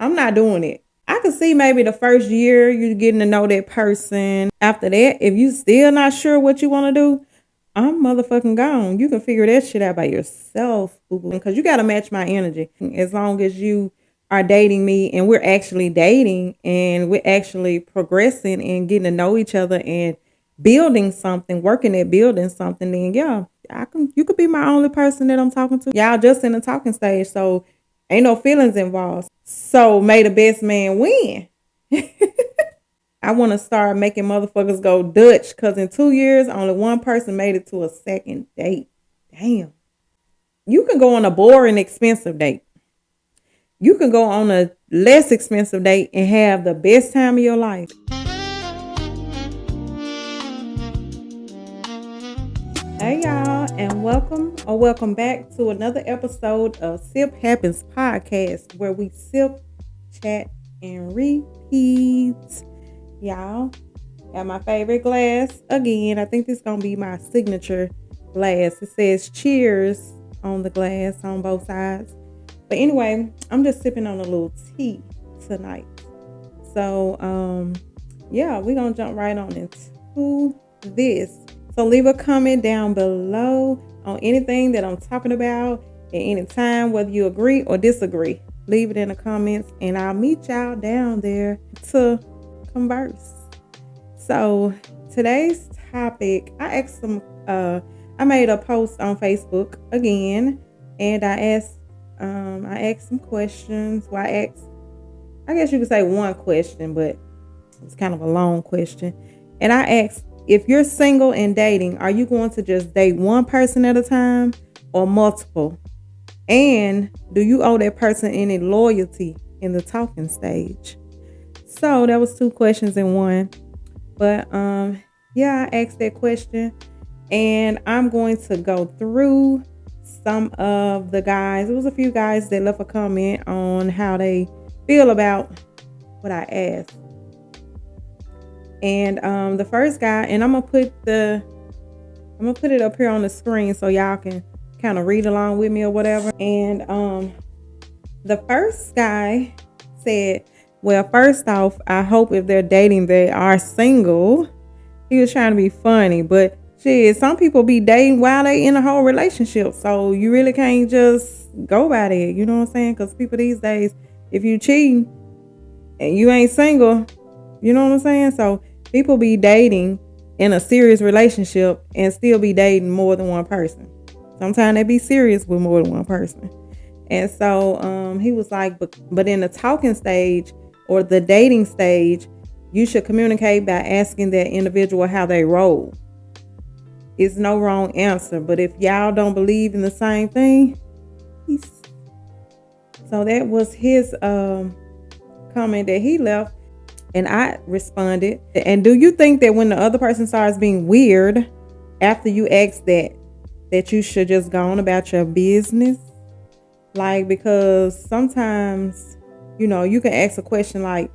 I'm not doing it. I could see maybe the first year you getting to know that person. After that, if you still not sure what you want to do, I'm motherfucking gone. You can figure that shit out by yourself, boo-boo. Because you got to match my energy. As long as you are dating me and we're actually dating and we're actually progressing and getting to know each other and building something, working at building something, then yeah, you could be my only person that I'm talking to. Y'all just in the talking stage, so ain't no feelings involved. So may the best man win. I want to start making motherfuckers go Dutch because in 2 years, only one person made it to a second date. Damn. You can go on a boring, expensive date. You can go on a less expensive date and have the best time of your life. Hey y'all, and welcome back to another episode of Sip Happens Podcast, where we sip, chat, and repeat. Y'all, got my favorite glass again. I think this is gonna be my signature glass. It says cheers on the glass on both sides. But anyway, I'm just sipping on a little tea tonight. So yeah, we're gonna jump right on into this. So leave a comment down below on anything that I'm talking about at any time, whether you agree or disagree. Leave it in the comments and I'll meet y'all down there to converse. So today's topic, I made a post on Facebook again, and I asked some questions. Well, I guess you could say one question, but it's kind of a long question. And I asked, if you're single and dating, are you going to just date one person at a time or multiple? And do you owe that person any loyalty in the talking stage? So that was two questions in one. But yeah, I asked that question, and I'm going to go through some of the guys. It was a few guys that left a comment on how they feel about what I asked. And the first guy, and I'm gonna put it up here on the screen so y'all can kind of read along with me or whatever. And the first guy said, well, first off, I hope if they're dating, they are single. He was trying to be funny, but shit, some people be dating while they in a whole relationship. So you really can't just go by that. You know what I'm saying? Because people these days, if you cheating and you ain't single, you know what I'm saying? So people be dating in a serious relationship and still be dating more than one person. Sometimes they be serious with more than one person. And so he was like, but in the talking stage or the dating stage, you should communicate by asking that individual how they roll. It's no wrong answer, but if y'all don't believe in the same thing, peace. So that was his comment that he left, and I responded. And do you think that when the other person starts being weird after you ask that you should just go on about your business? Like, because sometimes, you know, you can ask a question like,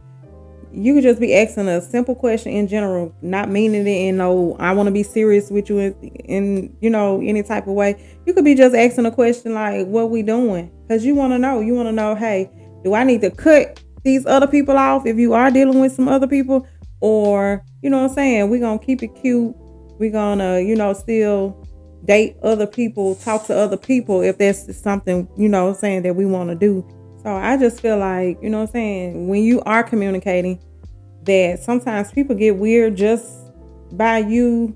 you could just be asking a simple question in general, not meaning it in no, I want to be serious with you in you know, any type of way. You could be just asking a question like, what we doing? Because you want to know, hey, do I need to cut these other people off if you are dealing with some other people? Or, you know what I'm saying, we're going to keep it cute. We're going to, you know, still date other people, talk to other people if that's something, you know what I'm saying, that we want to do. So I just feel like, you know what I'm saying, when you are communicating, that sometimes people get weird just by you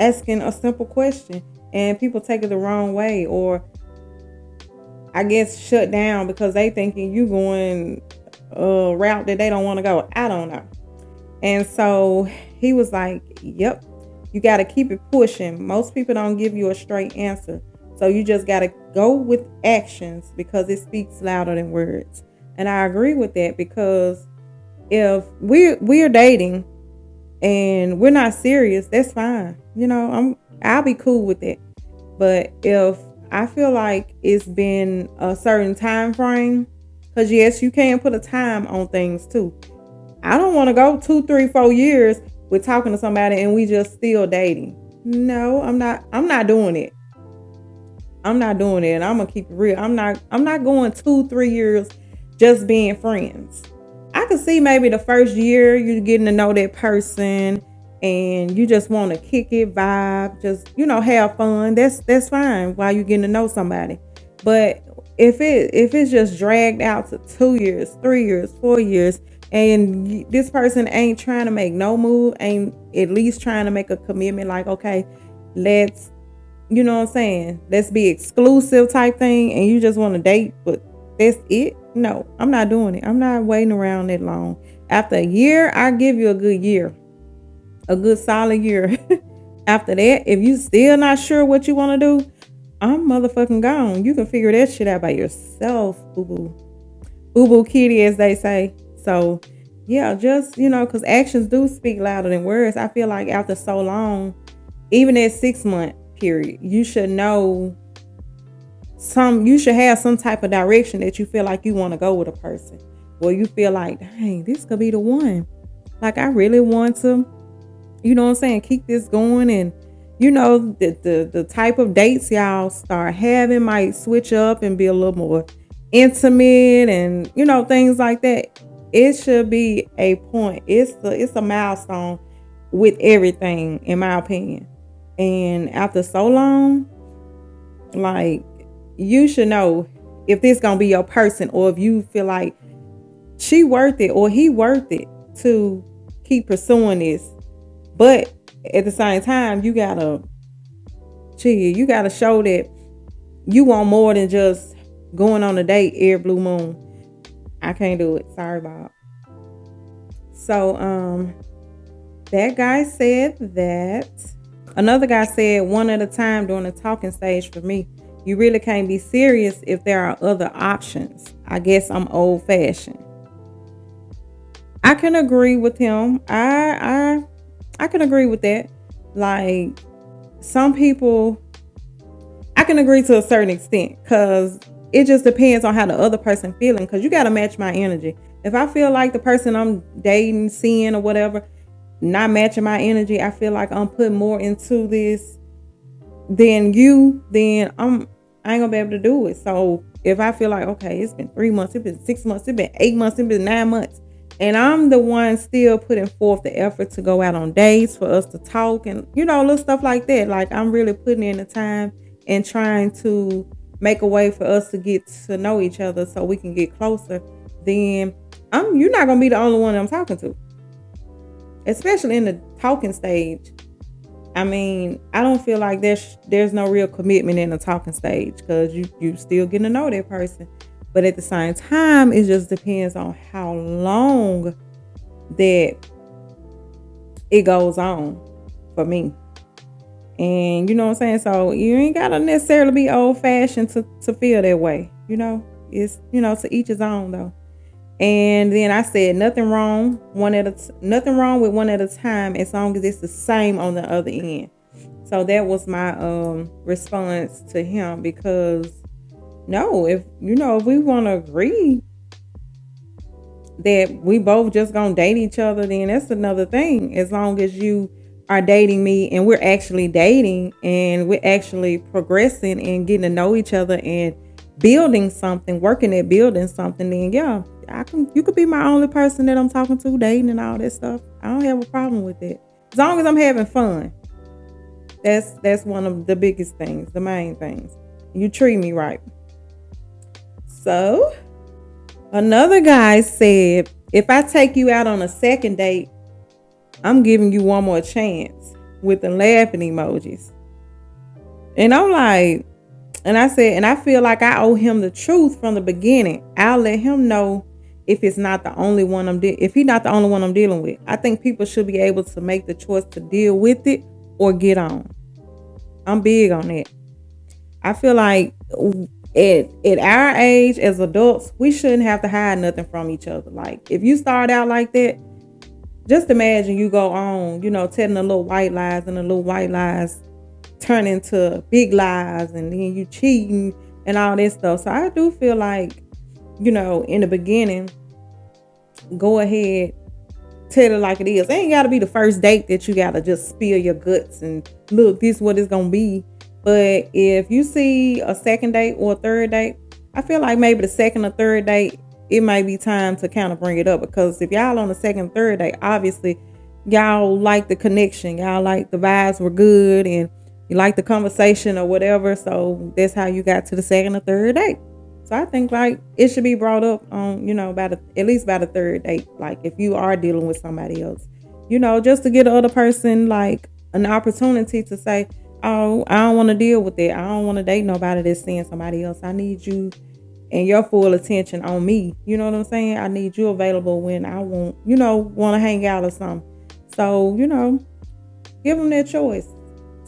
asking a simple question, and people take it the wrong way, or I guess shut down because they thinking you going a route that they don't want to go. I don't know. And so he was like, yep, you got to keep it pushing. Most people don't give you a straight answer. So you just got to go with actions because it speaks louder than words. And I agree with that, because if we're dating and we're not serious, that's fine. You know, I'll be cool with it. But if I feel like it's been a certain time frame, because yes, you can put a time on things too. I don't want to go 2, 3, 4 years with talking to somebody and we just still dating. No, I'm not doing it. I'm not doing it. And I'm gonna keep it real. I'm not going 2, 3 years just being friends. I could see maybe the first year you getting to know that person and you just want to kick it, vibe, just, have fun. That's fine while you getting to know somebody. But if it's just dragged out to 2 years, 3 years, 4 years, and this person ain't trying to make no move, ain't at least trying to make a commitment, like, okay, let's, you know what I'm saying, let's be exclusive type thing, and you just want to date, but that's it. No, I'm not doing it. I'm not waiting around that long. After a year, I give you a good year, a good solid year. After that, if you still not sure what you want to do, I'm motherfucking gone. You can figure that shit out by yourself, boo boo kitty, as they say. So yeah, just, because actions do speak louder than words. I feel like after so long, even that 6-month period, you should know you should have some type of direction that you feel like you want to go with a person, or you feel like, dang, this could be the one. Like, I really want to, keep this going. And the type of dates y'all start having might switch up and be a little more intimate, and things like that. It should be a point. It's a milestone with everything, in my opinion. And after so long, like, you should know if this gonna be your person, or if you feel like she worth it or he worth it to keep pursuing this. But at the same time, you gotta show that you want more than just going on a date every blue moon. I can't do it. Sorry, Bob. So that guy said that. Another guy said, one at a time during the talking stage for me. You really can't be serious if there are other options. I guess I'm old fashioned. I can agree with him. I can agree with that. Like, some people, I can agree to a certain extent, because it just depends on how the other person feeling, because you got to match my energy. If I feel like the person I'm dating, seeing, or whatever, not matching my energy, I feel like I'm putting more into this than you, then I ain't gonna be able to do it. So if I feel like, okay, it's been 3 months, it's been 6 months, it's been 8 months, it's been 9 months, and I'm the one still putting forth the effort to go out on dates, for us to talk, and little stuff like that. Like, I'm really putting in the time and trying to make a way for us to get to know each other so we can get closer. Then you're not gonna be the only one I'm talking to, especially in the talking stage. I mean, I don't feel like there's no real commitment in the talking stage, because you still getting to know that person. But at the same time, it just depends on how long that it goes on for me. And you know what I'm saying? So you ain't gotta necessarily be old fashioned to feel that way. It's to each his own though. And then I said nothing wrong with one at a time, as long as it's the same on the other end. So that was my response to him, because no, if we want to agree that we both just gonna date each other, then that's another thing. As long as you are dating me and we're actually dating and we're actually progressing and getting to know each other and building something, working at building something, then yeah, you could be my only person that I'm talking to, dating and all that stuff. I don't have a problem with it, as long as I'm having fun. That's one of the biggest things, the main things. You treat me right. So another guy said, if I take you out on a second date, I'm giving you one more chance, with the laughing emojis. And I'm like, and I said, and I feel like I owe him the truth from the beginning. I'll let him know if it's not the only one if he's not the only one I'm dealing with. I think people should be able to make the choice to deal with it or get on. I'm big on that. I feel like at our age as adults, we shouldn't have to hide nothing from each other. Like, if you start out like that, just imagine you go on, telling the little white lies, and the little white lies turn into big lies, and then you cheating and all this stuff. So I do feel like, in the beginning, go ahead, tell it like it is. It ain't got to be the first date that you got to just spill your guts and look, this is what it's going to be. But if you see a second date or a third date, I feel like maybe the second or third date, it might be time to kind of bring it up, because if y'all on the second, third date, obviously y'all like the connection, y'all like the vibes were good, and you like the conversation or whatever. So that's how you got to the second or third date. So I think like it should be brought up on, at least by the third date. Like if you are dealing with somebody else, just to get the other person like an opportunity to say, oh, I don't want to deal with it. I don't want to date nobody that's seeing somebody else. I need you and your full attention on me. You know what I'm saying? I need you available when I want to hang out or something. So, give them that choice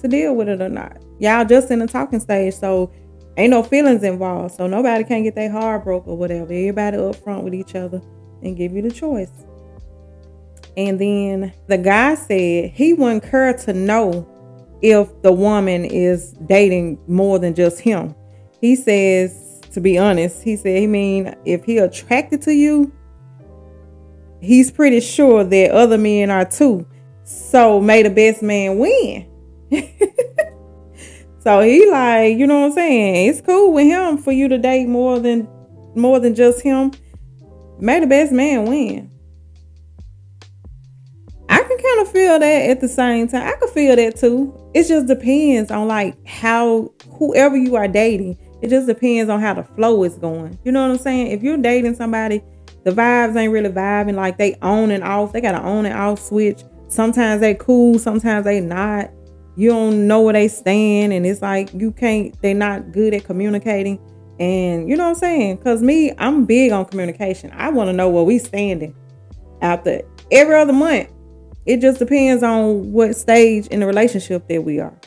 to deal with it or not. Y'all just in the talking stage, so ain't no feelings involved. So nobody can get their heart broke or whatever. Everybody up front with each other and give you the choice. And then the guy said he wouldn't care to know if the woman is dating more than just him. He says, to be honest, he said, if he attracted to you, he's pretty sure that other men are too. So may the best man win. So he like, you know what I'm saying? It's cool with him for you to date more than just him. May the best man win. I can kind of feel that at the same time. I can feel that too. It just depends on like how whoever you are dating. It just depends on how the flow is going. You know what I'm saying? If you're dating somebody, the vibes ain't really vibing. Like they on and off. They got an on and off switch. Sometimes they cool. Sometimes they not. You don't know where they stand. And it's like they're not good at communicating. And you know what I'm saying? Because I'm big on communication. I want to know where we standing after every other month. It just depends on what stage in the relationship that we are.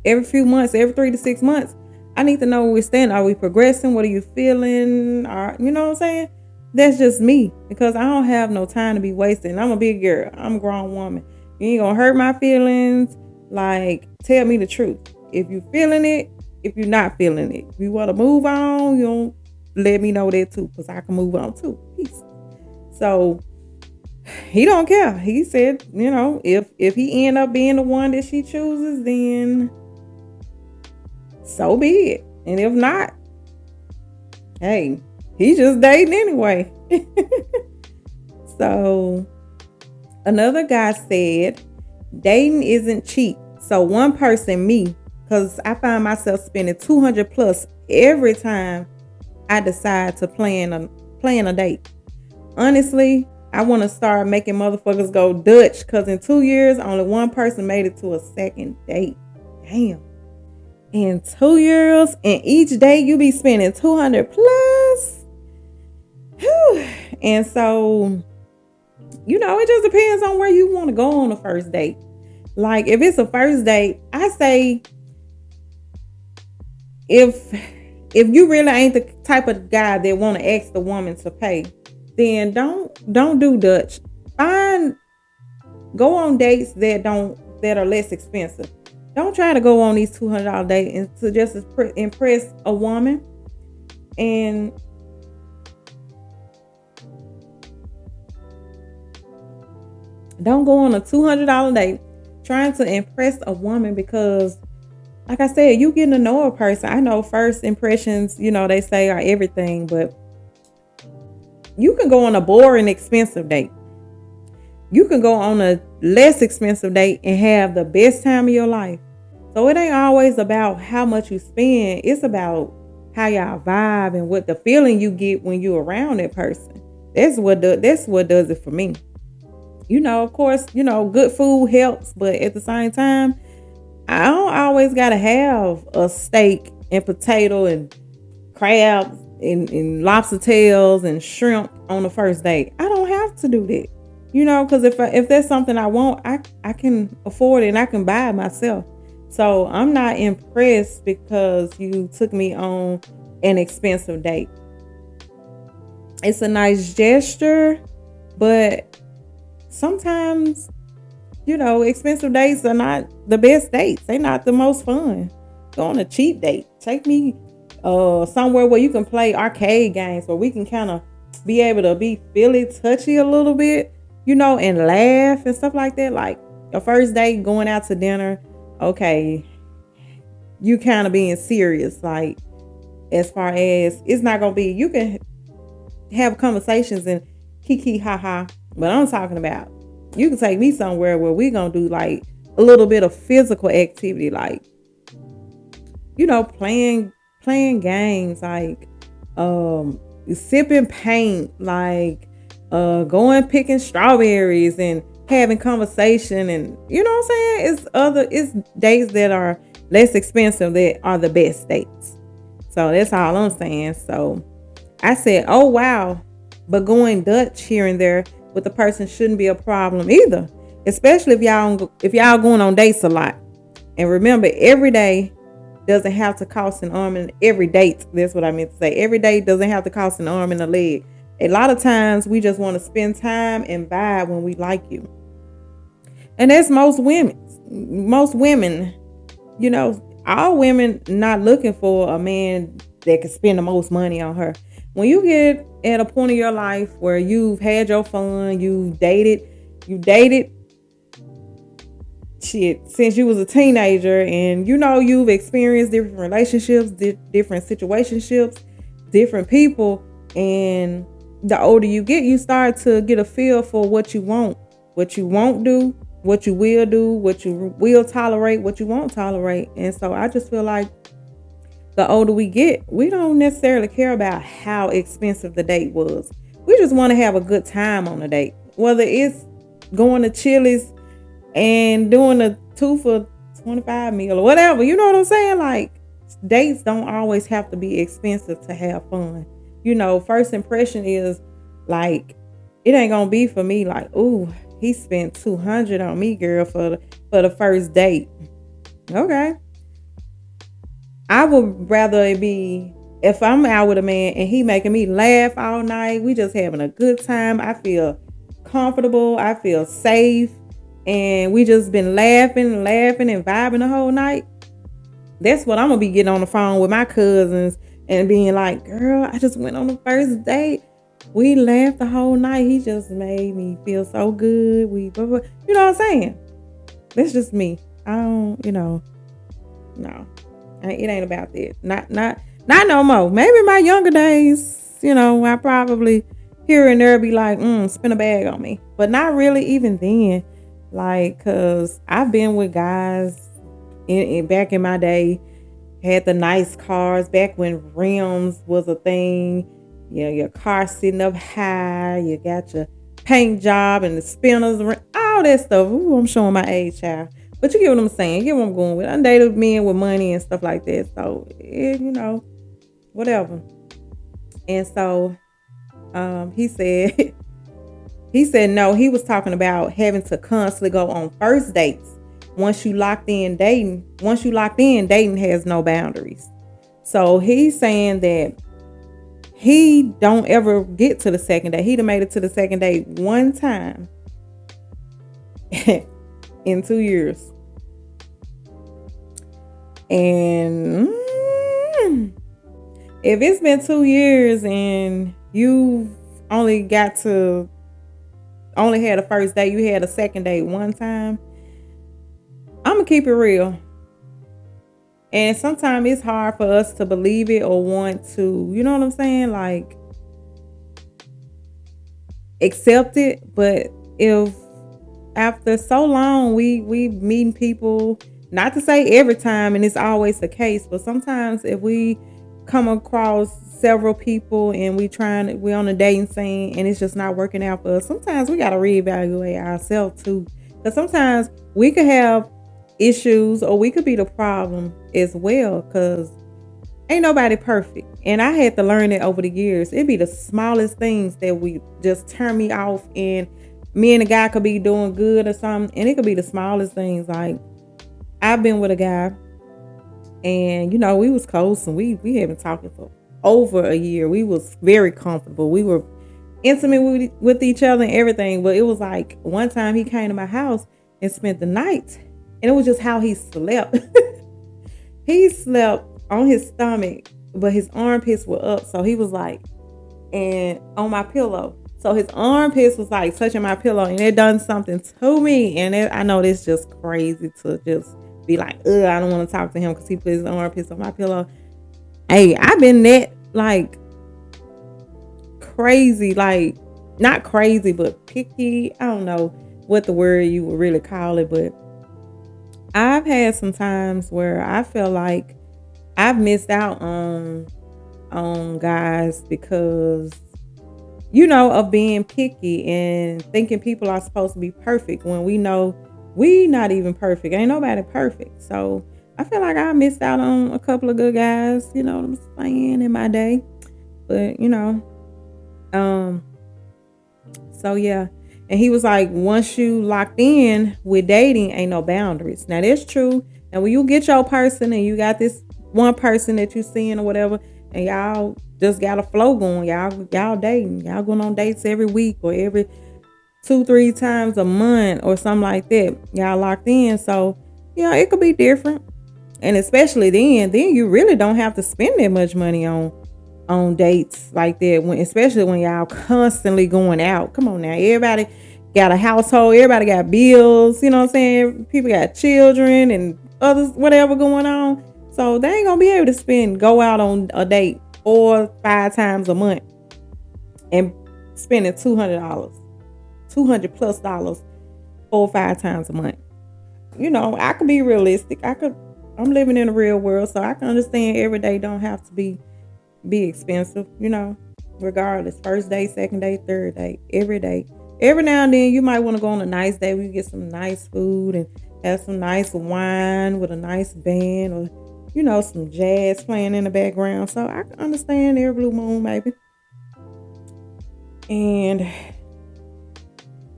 Every few months, every 3 to 6 months, I need to know where we stand. Are we progressing? What are you feeling? You know what I'm saying? That's just me, because I don't have no time to be wasting. I'm a big girl. I'm a grown woman. You ain't gonna hurt my feelings. Like, tell me the truth. If you feeling it, if you're not feeling it. If you want to move on, you don't let me know that too, because I can move on too. Peace. So he don't care. He said, if he end up being the one that she chooses, then so be it. And if not, hey, he just dating anyway. So another guy said, dating isn't cheap. So one person, me, because I find myself spending $200 plus every time I decide to plan a date. Honestly, I want to start making motherfuckers go Dutch, because in 2 years, only one person made it to a second date. Damn. In 2 years, and each day you be spending $200 plus. Whew. And so, it just depends on where you want to go on the first date. Like, if it's a first date, I say, if you really ain't the type of guy that want to ask the woman to pay, then don't do Dutch. Go on dates that are less expensive. Don't try to go on these $200 dates and to just impress a woman. And don't go on a $200 date trying to impress a woman, because like I said, you getting to know a person. I know first impressions, they say are everything, but you can go on a boring, expensive date. You can go on a less expensive date and have the best time of your life. So it ain't always about how much you spend. It's about how y'all vibe and what the feeling you get when you're around that person. That's what does it for me. Of course, good food helps, but at the same time, I don't always gotta have a steak and potato and crabs and lobster tails and shrimp on the first date. I don't have to do that, because if there's something I want, I can afford it and I can buy it myself. So I'm not impressed because you took me on an expensive date. It's a nice gesture, but sometimes, expensive dates are not the best dates. They're not the most fun. Go on a cheap date. Take me somewhere where you can play arcade games, where we can kind of be able to be feely touchy a little bit, and laugh and stuff like that. Like your first date, going out to dinner. Okay, you kind of being serious. Like, as far as it's not going to be, you can have conversations and kiki ha ha. But I'm talking about, you can take me somewhere where we're going to do like a little bit of physical activity, like, playing games, like sipping paint, like going picking strawberries and having conversation, and you know what I'm saying? It's dates that are less expensive that are the best dates. So that's all I'm saying. So I said, oh wow, but going Dutch here and there with the person shouldn't be a problem either, especially if y'all going on dates a lot. And remember, every day doesn't have to cost an arm and every date. That's what I meant to say. Every date doesn't have to cost an arm and a leg. A lot of times we just want to spend time and vibe when we like you. And that's most women. Most women, all women not looking for a man that can spend the most money on her. When you get at a point in your life where you've had your fun, you dated shit since you was a teenager, and you've experienced different relationships, different situationships, different people, and the older you get, you start to get a feel for what you want, what you won't do, what you will do, what you will tolerate, what you won't tolerate. And so I just feel like the older we get, we don't necessarily care about how expensive the date was. We just want to have a good time on the date, whether it's going to Chili's and doing a 2 for $25 meal or whatever. You know what I'm saying? Like, dates don't always have to be expensive to have fun. First impression is like, it ain't gonna be for me like, ooh, he spent $200 on me, girl, for the first date. Okay. I would rather it be, if I'm out with a man and he making me laugh all night, we just having a good time. I feel comfortable. I feel safe. And we just been laughing and vibing the whole night. That's what I'm going to be getting on the phone with my cousins and being like, girl, I just went on the first date. We laughed the whole night. He just made me feel so good. You know what I'm saying? That's just me. I don't, no. It ain't about that. Not no more. Maybe in my younger days, I probably here and there be like, spin a bag on me. But not really even then. Like, cause I've been with guys back in my day, had the nice cars back when rims was a thing. Your car sitting up high. You got your paint job and the spinners, all that stuff. Ooh, I'm showing my age, child. But you get what I'm saying. You get what I'm going with. I dated men with money and stuff like that. So, whatever. And so, he said no. He was talking about having to constantly go on first dates. Once you locked in dating has no boundaries. So he's saying that he don't ever get to the second date. He done made it to the second date one time in 2 years. And if it's been 2 years and you've only had a first date, you had a second date one time, I'm gonna keep it real. And sometimes it's hard for us to believe it or want to, you know what I'm saying? Like, accept it. But if after so long we meeting people, not to say every time and it's always the case, but sometimes if we come across several people and we're on a dating scene and it's just not working out for us, sometimes we got to reevaluate ourselves too. Because sometimes we could have issues or we could be the problem as well, because ain't nobody perfect. And I had to learn it over the years. It'd be the smallest things that we just turn me off, and me and the guy could be doing good or something, and it could be the smallest things. Like, I've been with a guy and we was close and we had been talking for over a year. We was very comfortable. We were intimate with each other and everything. But it was like one time he came to my house and spent the night, and it was just how he slept. He slept on his stomach, but his armpits were up. So he was like, and on my pillow. So his armpits was like touching my pillow, and it done something to me. And I know this just crazy to just be like, I don't want to talk to him because he put his armpits on my pillow. Hey, I've been that like crazy, like not crazy, but picky. I don't know what the word you would really call it, but I've had some times where I feel like I've missed out on guys because of being picky and thinking people are supposed to be perfect when we know we not even perfect. Ain't nobody perfect. So I feel like I missed out on a couple of good guys, you know what I'm saying, in my day. But so yeah. And he was like, once you locked in with dating, ain't no boundaries. Now that's true. And when you get your person and you got this one person that you seeing or whatever, and y'all just got a flow going, y'all dating, y'all going on dates every week or every 2-3 times a month or something like that. Y'all locked in. So yeah, it could be different. And especially then you really don't have to spend that much money on dates like that, especially when y'all constantly going out. Come on now, everybody got a household, everybody got bills, you know what I'm saying? People got children and others, whatever going on. So they ain't gonna be able to go out on a date 4 or 5 times a month and spending $200 plus 4 or 5 times a month. I could be realistic. I'm living in the real world, so I can understand every day don't have to be expensive, regardless. First day, second day, third day, every day. Every now and then you might want to go on a nice day where you get some nice food and have some nice wine with a nice band or, some jazz playing in the background. So I can understand every blue moon, maybe. And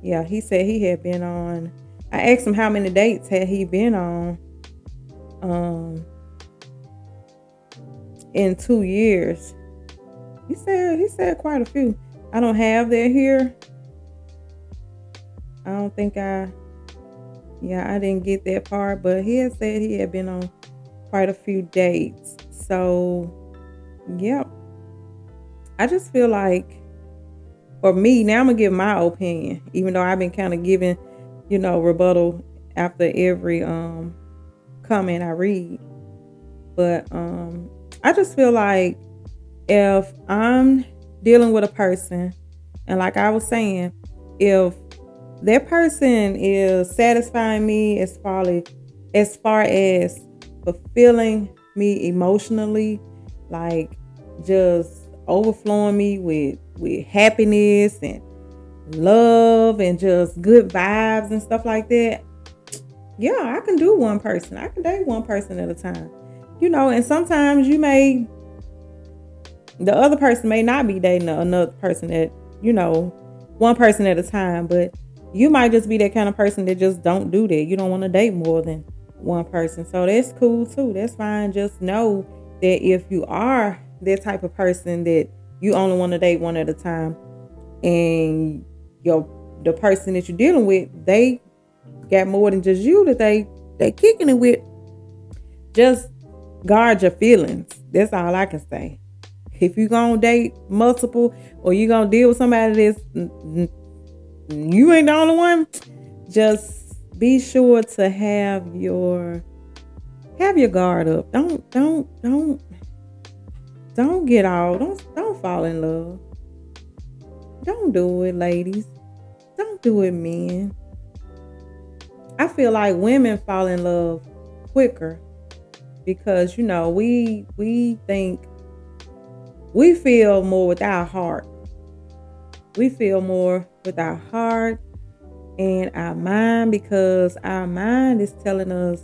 yeah, he said he had been on, I asked him how many dates had he been on in 2 years. He said quite a few. I don't have that here. I don't think I didn't get that part, but he had said he had been on quite a few dates. So, yep. I just feel like, for me, now I'm going to give my opinion, even though I've been kind of giving, rebuttal after every comment I read. But I just feel like if I'm dealing with a person, and like I was saying, if that person is satisfying me as far as fulfilling me emotionally, like just overflowing me with happiness and love and just good vibes and stuff like that, yeah, I can do one person. I can date one person at a time. And sometimes the other person may not be dating another person one person at a time, but you might just be that kind of person that just don't do that. You don't want to date more than one person. So that's cool too. That's fine. Just know that if you are that type of person that you only want to date one at a time, and the person that you're dealing with, they got more than just you that they kicking it with, just guard your feelings. That's all I can say. If you gonna date multiple, or you gonna deal with somebody that's you ain't the only one, just be sure to have your guard up. Don't get all, don't fall in love. Don't do it, ladies. Don't do it, men. I feel like women fall in love quicker because, we think we feel more with our heart. We feel more with our heart and our mind, because our mind is telling us,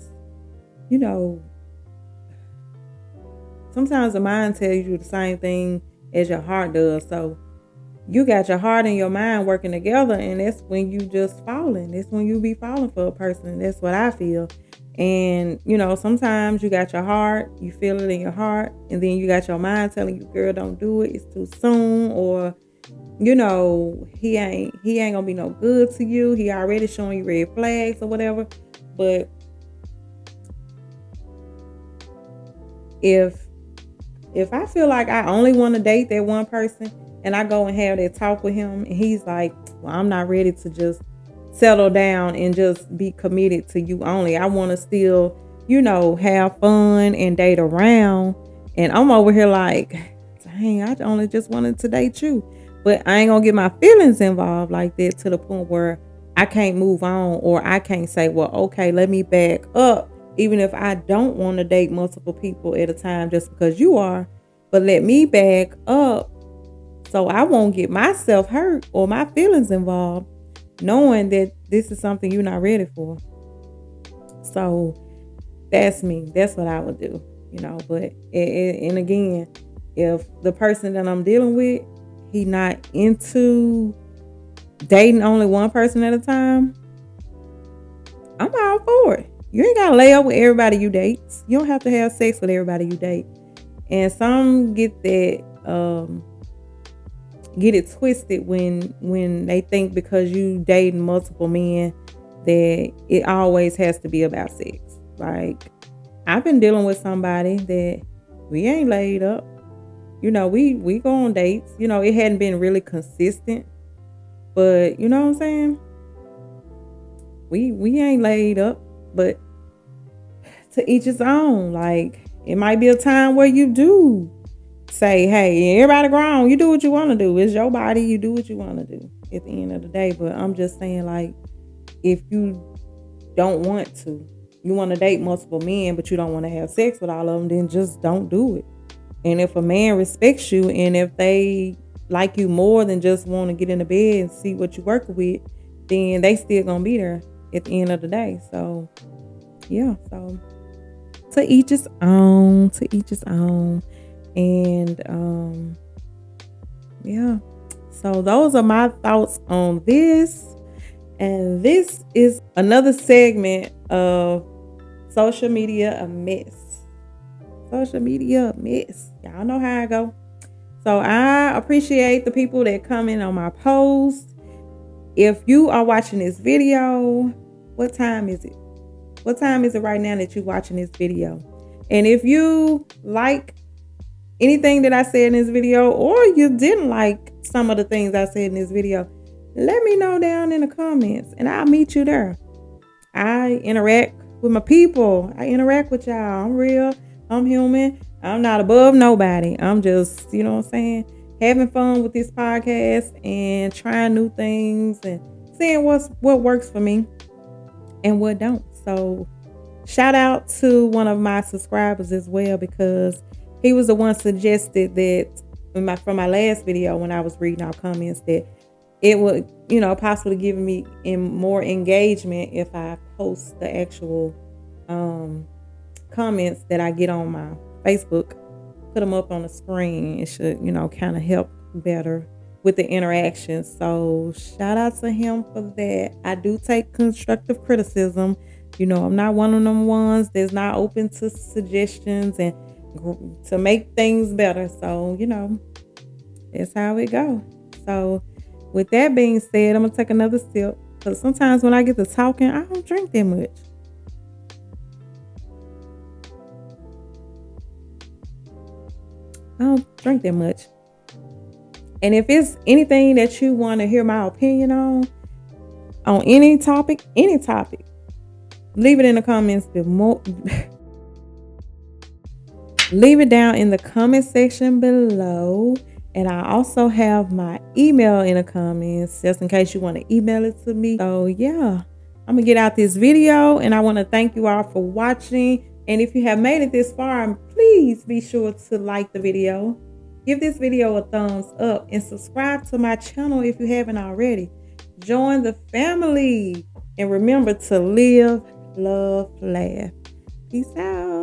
sometimes the mind tells you the same thing as your heart does. So you got your heart and your mind working together, and that's when you just falling. That's when you be falling for a person. That's what I feel. And, sometimes you got your heart, you feel it in your heart, and then you got your mind telling you, girl, don't do it. It's too soon. Or, he ain't gonna be no good to you. He already showing you red flags or whatever. But if I feel like I only want to date that one person, and I go and have that talk with him, and he's like, well, I'm not ready to just settle down and just be committed to you only. I want to still, have fun and date around. And I'm over here like, dang, I only just wanted to date you. But I ain't gonna get my feelings involved like that to the point where I can't move on, or I can't say, well, okay, let me back up. Even if I don't want to date multiple people at a time just because you are, but let me back up so I won't get myself hurt or my feelings involved, knowing that this is something you're not ready for. So that's me. That's what I would do, But and again, if the person that I'm dealing with, he not into dating only one person at a time, I'm all for it. You ain't gotta lay up with everybody you date. You don't have to have sex with everybody you date. And some get it twisted when they think because you dating multiple men that it always has to be about sex. Like, I've been dealing with somebody that we ain't laid up. We go on dates. It hadn't been really consistent, but you know what I'm saying? We ain't laid up, but to each his own. Like, it might be a time where you do say, hey, everybody grown, you do what you want to do. It's your body, you do what you want to do at the end of the day. But I'm just saying, like, if you don't want to, you want to date multiple men, but you don't want to have sex with all of them, then just don't do it. And if a man respects you, and if they like you more than just want to get in the bed and see what you work with, then they still gonna be there at the end of the day. So yeah, so to each his own. And yeah, so those are my thoughts on this. And this is another segment of Social Media a Mess. Social media a mess. Y'all know how I go. So I appreciate the people that comment on my post. If you are watching this video, what time is it? What time is it right now that you're watching this video? And if you like anything that I said in this video, or you didn't like some of the things I said in this video, let me know down in the comments and I'll meet you there. I interact with my people. I interact with y'all. I'm real. I'm human. I'm not above nobody. I'm just, having fun with this podcast and trying new things and seeing what works for me and what don't. So shout out to one of my subscribers as well, because he was the one suggested that from my last video when I was reading our comments, that it would, possibly give me more engagement if I post the actual comments that I get on my Facebook, put them up on the screen. It should, kind of help better with the interaction. So shout out to him for that. I do take constructive criticism. I'm not one of them ones that's not open to suggestions and to make things better. So, that's how it goes. So with that being said, I'm going to take another sip, because sometimes when I get to talking, I don't drink that much. I don't drink that much. And if it's anything that you want to hear my opinion on any topic, leave it in the comments below. Leave it down in the comment section below. And I also have my email in the comments, just in case you want to email it to me. So yeah, I'm going to get out this video, and I want to thank you all for watching. And if you have made it this far, please be sure to like the video. Give this video a thumbs up and subscribe to my channel if you haven't already. Join the family. And remember to live, love, laugh. Peace out.